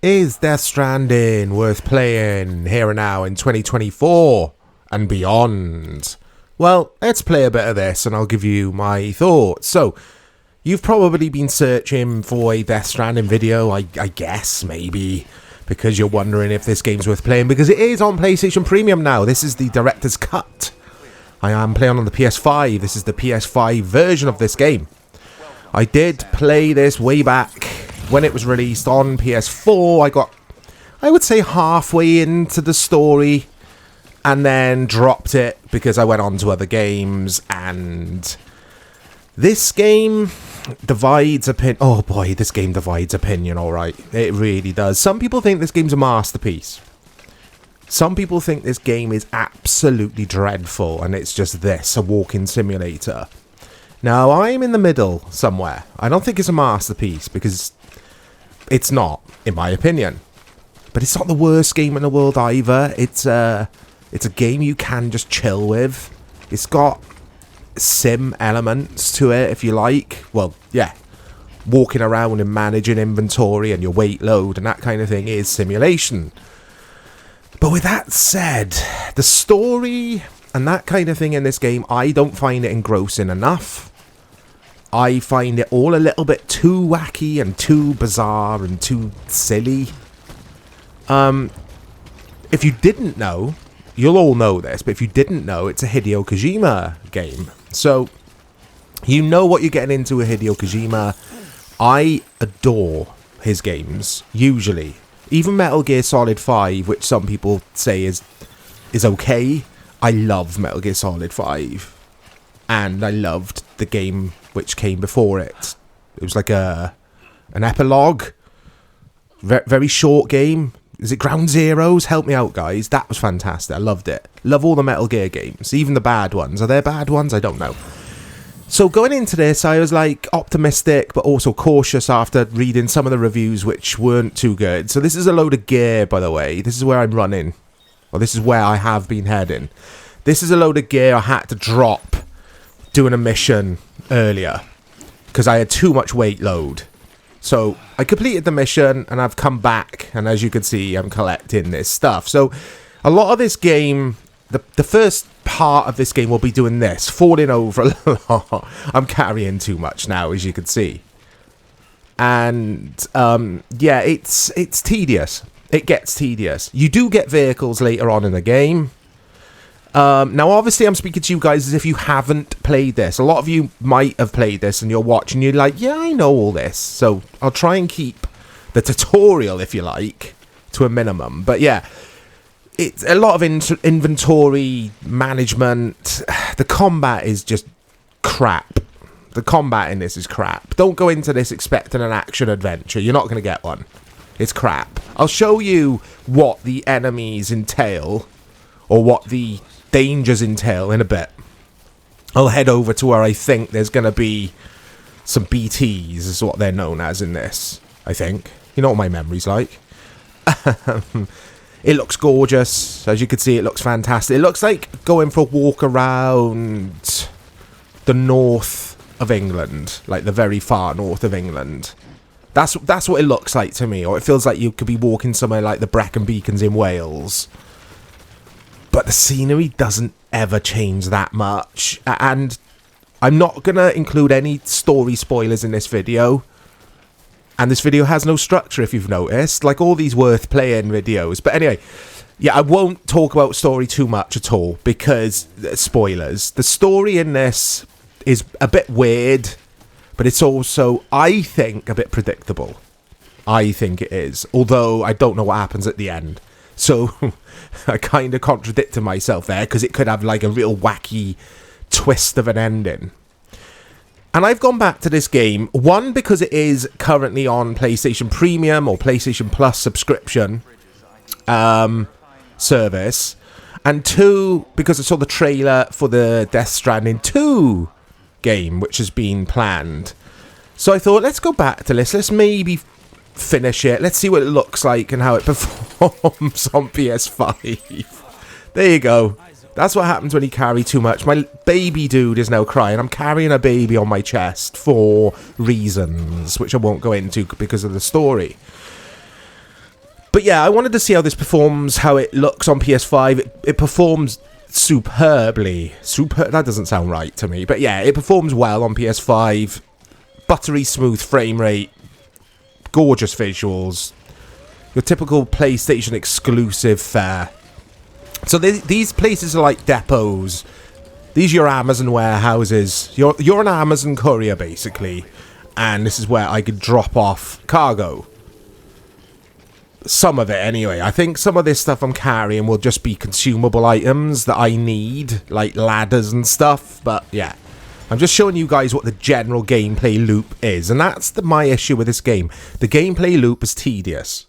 Is Death Stranding worth playing here and now in 2024 and beyond? Well, let's play a bit of this and I'll give you my thoughts. So, you've probably been searching for a Death Stranding video, I guess, maybe, because you're wondering if this game's worth playing, because it is on PlayStation Premium now. This is the Director's Cut. I am playing on the PS5. This is the PS5 version of this game. I did play this way back when it was released on PS4. I got, I would say, halfway into the story and then dropped it because I went on to other games. And this game divides opinion. Oh boy, this game divides opinion, alright. It really does. Some people think this game's a masterpiece. Some people think this game is absolutely dreadful and it's just this, a walking simulator. Now, I'm in the middle somewhere. I don't think it's a masterpiece because it's not, in my opinion. But it's not the worst game in the world either. It's a game you can just chill with. It's got sim elements to it, if you like. Well, yeah. Walking around and managing inventory and your weight load and that kind of thing is simulation. But with that said, the story and that kind of thing in this game, I don't find it engrossing enough. I find it all a little bit too wacky and too bizarre and too silly. If you didn't know, you'll all know this, but if you didn't know, it's a Hideo Kojima game. So, you know what you're getting into with Hideo Kojima. I adore his games, usually. Even Metal Gear Solid 5, which some people say is okay. I love Metal Gear Solid 5. And I loved the game which came before it. It was like an epilogue. Very short game. Is it Ground Zeroes? Help me out, guys. That was fantastic. I loved it. Love all the Metal Gear games. Even the bad ones. Are there bad ones? I don't know. So going into this, I was like optimistic, but also cautious after reading some of the reviews which weren't too good. So this is a load of gear, by the way. This is where I'm running. Or this is where I have been heading. This is a load of gear I had to drop doing a mission earlier because I had too much weight load. So I completed the mission and I've come back, and as you can see, I'm collecting this stuff. So a lot of this game, the first part of this game will be doing this, falling over a lot. I'm carrying too much now, as you can see. And yeah, it's tedious. It gets tedious. You do get vehicles later on in the game. Now, obviously, I'm speaking to you guys as if you haven't played this. A lot of you might have played this and you're watching, you're like, yeah, I know all this. So I'll try and keep the tutorial, if you like, to a minimum. But yeah, it's a lot of inventory management. The combat is just crap. The combat in this is crap. Don't go into this expecting an action adventure. You're not going to get one. It's crap. I'll show you what the enemies entail, or what the dangers entail in a bit. I'll head over to where I think there's going to be some BTs, is what they're known as in this, I think. You know what my memory's like. It looks gorgeous. As you can see, it looks fantastic. It looks like going for a walk around the north of England, like the very far north of England. That's what it looks like to me, or it feels like you could be walking somewhere like the Brecon Beacons in Wales. But the scenery doesn't ever change that much. And I'm not going to include any story spoilers in this video. And this video has no structure, if you've noticed. Like all these worth playing videos. But anyway, yeah, I won't talk about story too much at all. Because, spoilers. The story in this is a bit weird. But it's also, I think, a bit predictable. I think it is. Although, I don't know what happens at the end. So, I kind of contradicted myself there, because it could have like a real wacky twist of an ending. And I've gone back to this game, one, because it is currently on PlayStation Premium or PlayStation Plus subscription service. And two, because I saw the trailer for the Death Stranding 2 game, which has been planned. So I thought, let's go back to this. Let's maybe finish it. Let's see what it looks like and how it performs on PS5. There you go. That's what happens when you carry too much. My baby dude is now crying. I'm carrying a baby on my chest for reasons, which I won't go into because of the story. But yeah, I wanted to see how this performs, how it looks on PS5. It performs superbly. That doesn't sound right to me. But yeah, it performs well on PS5. Buttery smooth frame rate. Gorgeous visuals. Your typical PlayStation exclusive fare. So these places are like depots. These are your Amazon warehouses. You're an Amazon courier, basically. And this is where I could drop off cargo. Some of it, anyway. I think some of this stuff I'm carrying will just be consumable items that I need, like ladders and stuff. But, yeah. I'm just showing you guys what the general gameplay loop is. And that's my issue with this game. The gameplay loop is tedious.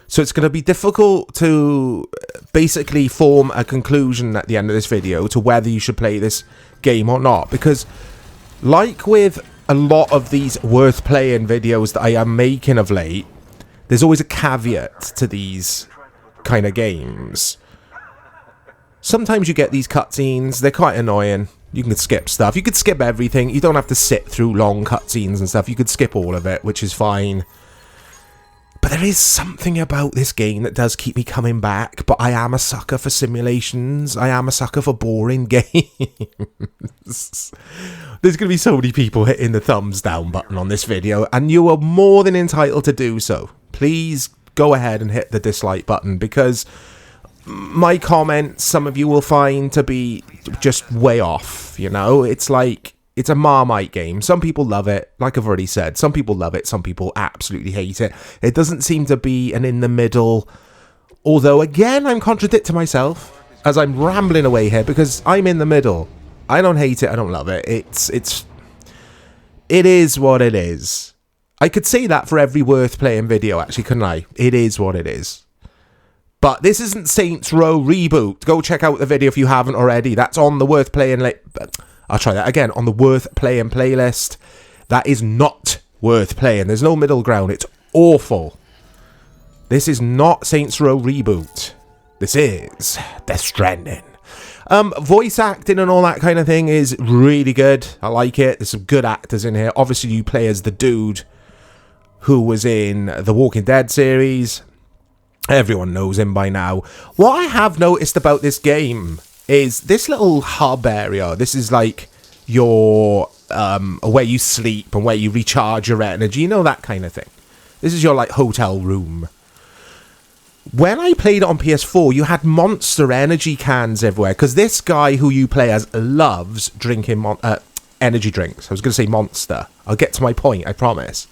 So it's going to be difficult to basically form a conclusion at the end of this video to whether you should play this game or not. Because, like with a lot of these worth playing videos that I am making of late, there's always a caveat to these kind of games. Sometimes you get these cutscenes, they're quite annoying. You can skip stuff. You could skip everything. You don't have to sit through long cutscenes and stuff. You could skip all of it, which is fine. But there is something about this game that does keep me coming back. But I am a sucker for simulations. I am a sucker for boring games. There's going to be so many people hitting the thumbs down button on this video. And you are more than entitled to do so. Please go ahead and hit the dislike button. Because my comments, some of you will find to be just way off. You know, it's like... It's a Marmite game. Some people love it, like I've already said. Some people love it, some people absolutely hate it. It doesn't seem to be an in the middle. Although, again, I'm contradicting myself as I'm rambling away here because I'm in the middle. I don't hate it, I don't love it. It is what it is. I could say that for every worth playing video, actually, couldn't I? It is what it is. But this isn't Saints Row Reboot. Go check out the video if you haven't already. That's on the worth playing... I'll try that again. On the worth playing playlist. That is not worth playing. There's no middle ground. It's awful. This is not Saints Row Reboot. This is Death Stranding. Voice acting and all that kind of thing is really good. I like it. There's some good actors in here. Obviously, you play as the dude who was in the Walking Dead series. Everyone knows him by now. What I have noticed about this game is this little hub area. This is like your where you sleep and where you recharge your energy, you know, that kind of thing. This is your like hotel room. When I played it on PS4, you had Monster energy cans everywhere because this guy who you play as loves drinking energy drinks. I was going to say Monster. I'll get to my point, I promise.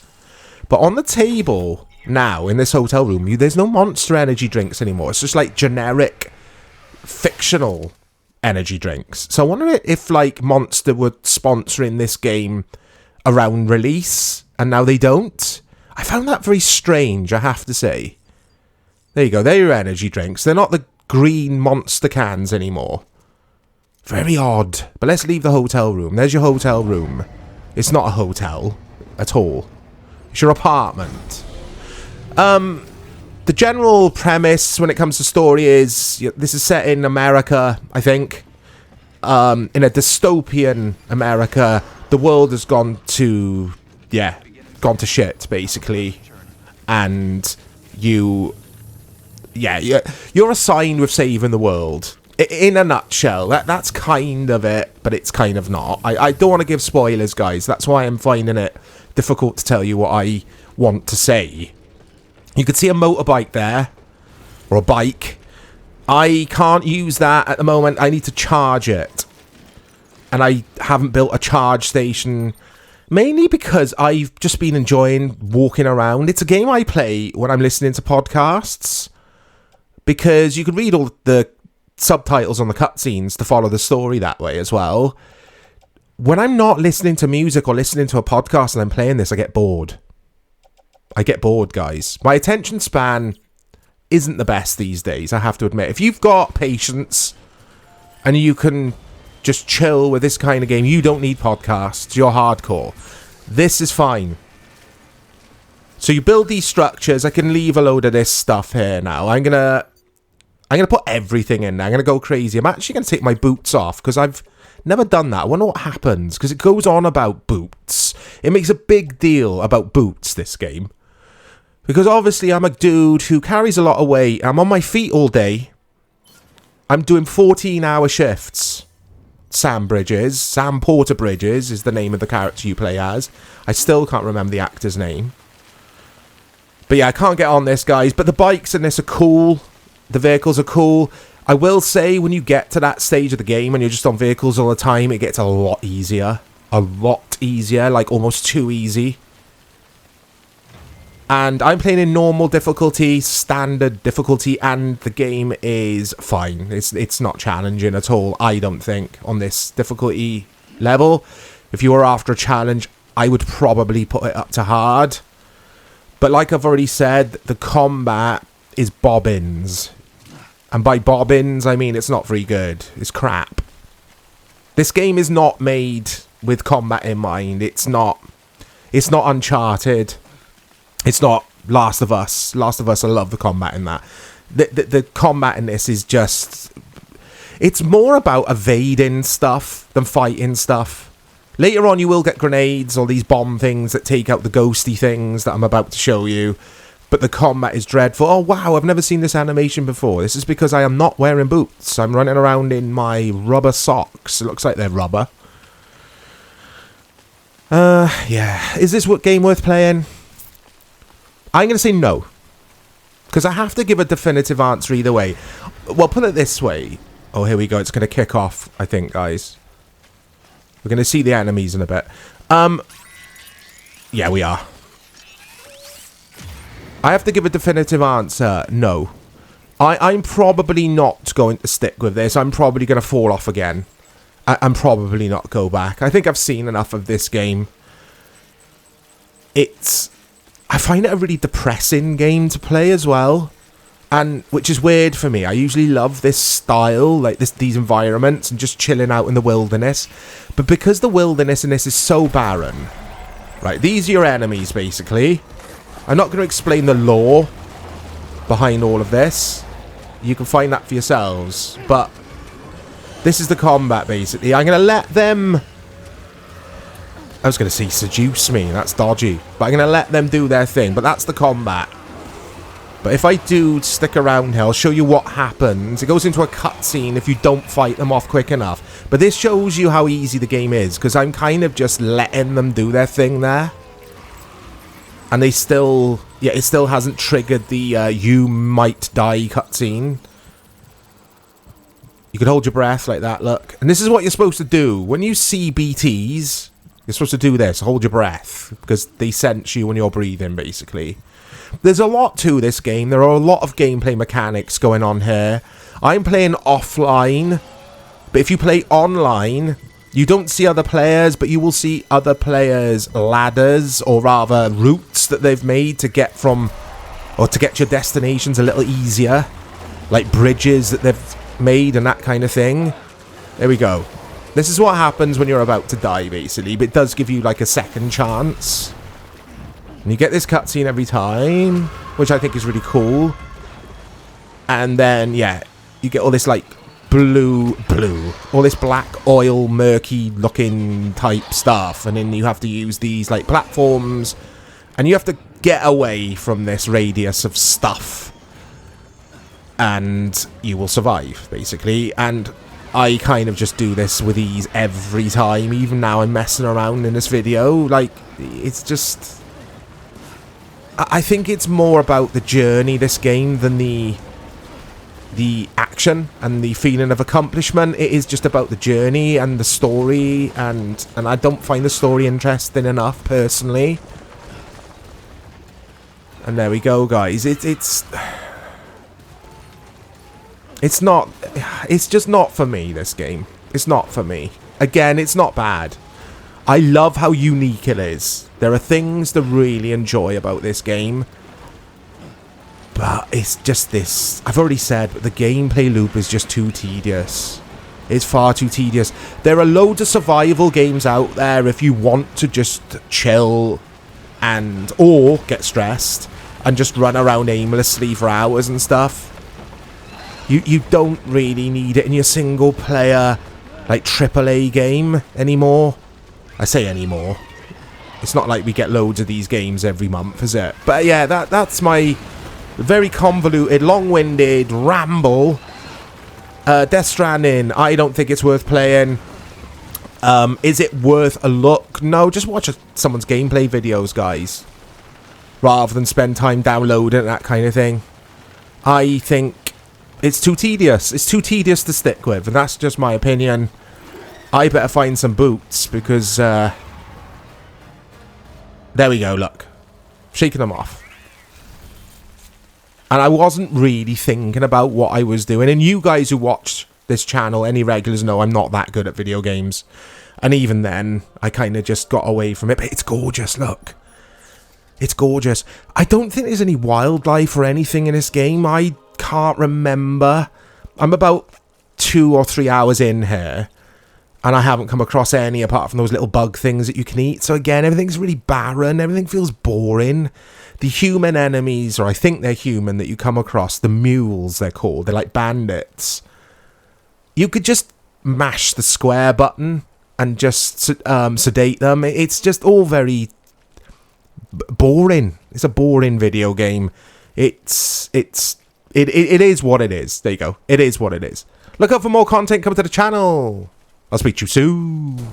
But on the table now in this hotel room, there's no Monster energy drinks anymore. It's just like generic fictional energy drinks. So I wonder if like Monster were sponsoring this game around release and now they don't. I found that very strange, I have to say. There you go, they're your energy drinks. They're not the green Monster cans anymore. Very odd. But let's leave the hotel room. There's your hotel room. It's not a hotel at all. It's your apartment. The general premise when it comes to story is this is set in America, I think. In a dystopian America, the world has gone to shit, basically. And you're assigned with saving the world. In a nutshell, that's kind of it, but it's kind of not. I don't want to give spoilers, guys. That's why I'm finding it difficult to tell you what I want to say. You can see a motorbike there, or a bike. I can't use that at the moment. I need to charge it. And I haven't built a charge station, mainly because I've just been enjoying walking around. It's a game I play when I'm listening to podcasts, because you can read all the subtitles on the cutscenes to follow the story that way as well. When I'm not listening to music or listening to a podcast and I'm playing this, I get bored. I get bored, guys. My attention span isn't the best these days, I have to admit. If you've got patience and you can just chill with this kind of game, you don't need podcasts, you're hardcore. This is fine. So you build these structures. I can leave a load of this stuff here now. I'm gonna put everything in there. I'm gonna go crazy. I'm actually gonna take my boots off because I've never done that. I wonder what happens because it goes on about boots. It makes a big deal about boots, this game. Because obviously I'm a dude who carries a lot of weight. I'm on my feet all day. I'm doing 14-hour shifts. Sam Porter Bridges is the name of the character you play as. I still can't remember the actor's name. But yeah, I can't get on this, guys. But the bikes in this are cool. The vehicles are cool. I will say, when you get to that stage of the game and you're just on vehicles all the time, it gets a lot easier. A lot easier, like almost too easy. And I'm playing in normal difficulty, standard difficulty, and the game is fine. It's not challenging at all, I don't think, on this difficulty level. If you were after a challenge, I would probably put it up to hard. But like I've already said, the combat is bobbins. And by bobbins, I mean it's not very good. It's crap. This game is not made with combat in mind. It's not Uncharted. It's not Last of Us. Last of Us, I love the combat in that. The combat in this is just... It's more about evading stuff than fighting stuff. Later on, you will get grenades or these bomb things that take out the ghosty things that I'm about to show you. But the combat is dreadful. Oh, wow, I've never seen this animation before. This is because I am not wearing boots. I'm running around in my rubber socks. It looks like they're rubber. Yeah. Is this what game worth playing? I'm going to say no. Because I have to give a definitive answer either way. Well, put it this way. Oh, here we go. It's going to kick off, I think, guys. We're going to see the enemies in a bit. Yeah, we are. I have to give a definitive answer. No. I'm probably not going to stick with this. I'm probably going to fall off again. I'm probably not go back. I think I've seen enough of this game. I find it a really depressing game to play as well. And which is weird for me. I usually love this style, like these environments and just chilling out in the wilderness. But because the wilderness in this is so barren, right, these are your enemies basically. I'm not going to explain the lore behind all of this. You can find that for yourselves. But this is the combat basically. I'm going to let them... I was going to say seduce me. That's dodgy. But I'm going to let them do their thing. But that's the combat. But if I do stick around here, I'll show you what happens. It goes into a cutscene if you don't fight them off quick enough. But this shows you how easy the game is. Because I'm kind of just letting them do their thing there. And they still... Yeah, it still hasn't triggered the you might die cutscene. You can hold your breath like that, look. And this is what you're supposed to do. When you see BTs... You're supposed to do this, hold your breath, because they sense you when you're breathing, basically. There's a lot to this game. There are a lot of gameplay mechanics going on here. I'm playing offline, but if you play online, you don't see other players, but you will see other players' ladders, or rather routes that they've made to get from, or to get to your destinations a little easier. Like bridges that they've made and that kind of thing. There we go. This is what happens when you're about to die, basically. But it does give you, like, a second chance. And you get this cutscene every time, which I think is really cool. And then, yeah, you get all this, like, blue, all this black oil, murky-looking type stuff. And then you have to use these, like, platforms. And you have to get away from this radius of stuff. And you will survive, basically. And... I kind of just do this with ease every time. Even now I'm messing around in this video. Like, it's just... I think it's more about the journey, this game, than the action and the feeling of accomplishment. It is just about the journey and the story. And I don't find the story interesting enough, personally. And there we go, guys. It's just not for me, this game. It's not for me. Again, it's not bad. I love how unique it is. There are things to really enjoy about this game. But it's just this... I've already said, but the gameplay loop is just too tedious. It's far too tedious. There are loads of survival games out there if you want to just chill or get stressed and just run around aimlessly for hours and stuff. You don't really need it in your single player, like, AAA game anymore. I say anymore. It's not like we get loads of these games every month, is it? But yeah, that's my very convoluted, long-winded ramble. Death Stranding, I don't think it's worth playing. Is it worth a look? No, just watch someone's gameplay videos, guys. Rather than spend time downloading that kind of thing. I think it's too tedious. It's too tedious to stick with, and that's just my opinion. I better find some boots, because, there we go, look. Shaking them off. And I wasn't really thinking about what I was doing. And you guys who watch this channel, any regulars, know I'm not that good at video games. And even then, I kind of just got away from it. But it's gorgeous, look. It's gorgeous. I don't think there's any wildlife or anything in this game. I can't remember. I'm about 2 or 3 hours in here. And I haven't come across any apart from those little bug things that you can eat. So again, everything's really barren. Everything feels boring. The human enemies, or I think they're human, that you come across, the mules they're called, they're like bandits. You could just mash the square button and just sedate them. It's just all very boring. It's a boring video game. It is what it is. There you go. It is what it is. Look out for more content coming to the channel. I'll speak to you soon.